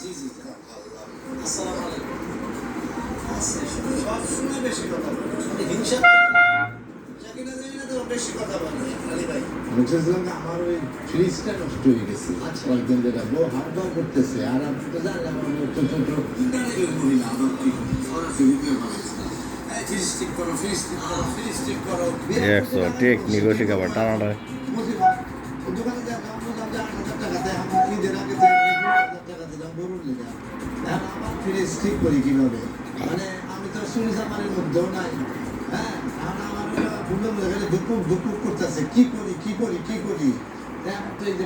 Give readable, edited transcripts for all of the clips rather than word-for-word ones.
জি জি আসসালামু আলাইকুম। সব সময় বেশি কথা বলে হিংসা জানি না তো বেশি কথা বলে আলী ভাই। আমি চাইছিলাম যে আমার ওই ফ্রিজটা নষ্ট হয়ে গেছে কয়েকদিন ধরে বউ হাড় করতেছে আর আপনি তো জানলাম আমার ছোট ছোট ইন্টারনেটের মহিলা আবার কি সরাসরি দিয়ে বানাইছে না ফ্রিজ ঠিক করো ফ্রিজ ঠিক করো ফ্রিজ ঠিক করো একশো টেকনিক শেখাবার টানাটা দোকানে যা দাম বললাম যে 8,000 টাকা দেয় আমার ঈদের আগে থেকে 2,000 টাকা দিলাম গরুর লেগে এখন আমার ফ্রিজ ঠিক করি কিভাবে মানে আমি তো সুইচ আমারের মধ্যেও নাই হ্যাঁ এখন আমার ভুলে গেলে দুপুক দুপুক করতেছে কি করি কি করি কি করি এখন তো এই যে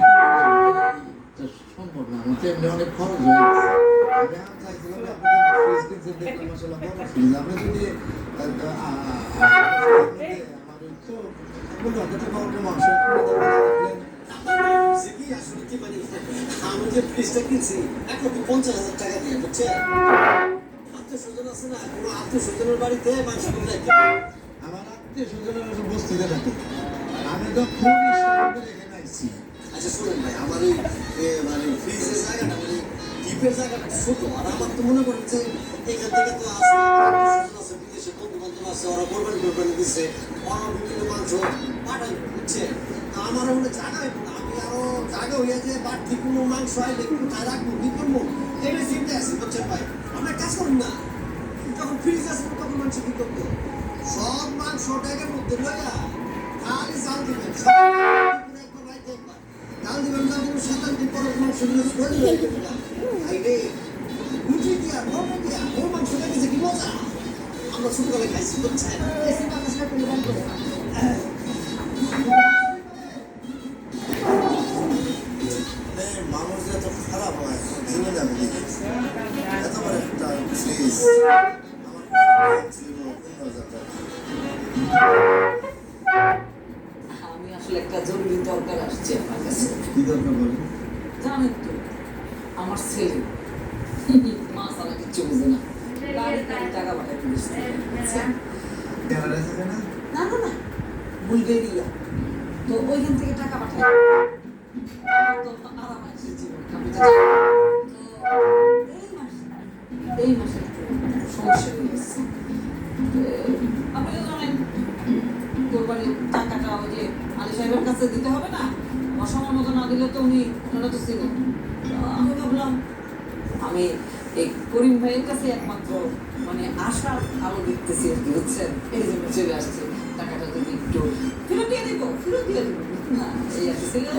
সম্ভব না আমার তো এমনি অনেক খরচ হয়ে গেছে আমি এখন চাইছিলাম যে আপনি ফ্রিজ কিনছেন দেখলাম আসলে বড় ফ্রিজ আপনি যদি আমার তো বললো তো বড় মাংস আসলে কি মানে আমি যে ফ্রিজটা কিনছি 1,50,000 টাকা দিয়ে বুঝছে আত্মীয়-স্বজন আছে না কোনো আত্মীয়-স্বজনের বাড়িতে মাংস কিনে রাখতে আমার আত্মীয়-স্বজনের বস্তিতে থাকে আমি তো খুবই সামনে রেখে নাইছি আচ্ছা শুনেন ভাই আমার এই মানে ফ্রিজের জায়গাটা মানে ডিপের জায়গাটা ছোট আর আমার তো মনে করেন যে এখান থেকে তো আছে বিদেশে বন্ধু বান্ধব আছে ওরা কোরবানি দিচ্ছে ওরা বিভিন্ন মাংস পাঠাই বুঝছে তা আমার ওখানে জায়গা হইব না আমি আরো জায়গা হইয়া যে বাড়তি কোনো মাংস আইলে কোথায় রাখবো কি করবো এটা চিন্তা আছে বুঝছেন ভাই আমরা কাজ করুন না যখন ফ্রিজ আছে তখন মাংস কি করবো সব মাংস ট্যাগের মধ্যে লইয়া খালি জাল দিবেন একবার রাইতে একবার ডাল দিবেন না দিবেন 7 দিন পরে মাংসগুলো রেডি হয়ে যাবে না খাইলে রুটি দিয়া গরম দিয়া ওর মাংস দেখেছে কি মজা আমরা ছোটবেলায় খাইছি বুঝছেন মানুষ যে এত খারাপ হয় শুনে যাবে এত বড় একটা ফ্রিজ আমি আসলে একটা জরুরি দরকার আসছে আমার কাছে কি দরকার বলেন জানেন তো আমার ছেলে মা সারা কিচ্ছু বুঝে না গাড়ি টাকা পাঠায় পুলিশ ক্যানাডায় থাকে না না না না বুলগেরিয়া তো ওইখান থেকে টাকা পাঠায় আমার তো আরাম আছে জীবন আমি তো এই মাসে একটু সমস্যা হয়ে গেছে আপনি তো জানেন কোরবানির টাকাটা ওই যে আলী সাহেবের কাছে দিতে হবে না আমার সময় মতো না দিলে তো ওনারা তো ছিলেন আমি ভাবলাম আমি এই করিম ভাইয়ের কাছে একমাত্র মানে আশার আলো দেখতেছি আর কি বুঝছেন এই জন্য চলে আসছে টাকাটা যদি একটু ফেরত দিয়ে দেবো না এই আর কি ছেলে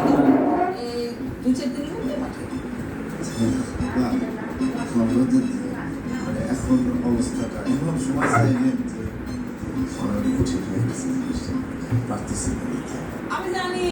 এই 2-4 দিনের মধ্যে পাঠিয়ে এখন অবস্থাটা এমন সময় কঠিন হয়ে গেছে পারতেছি আমি জানি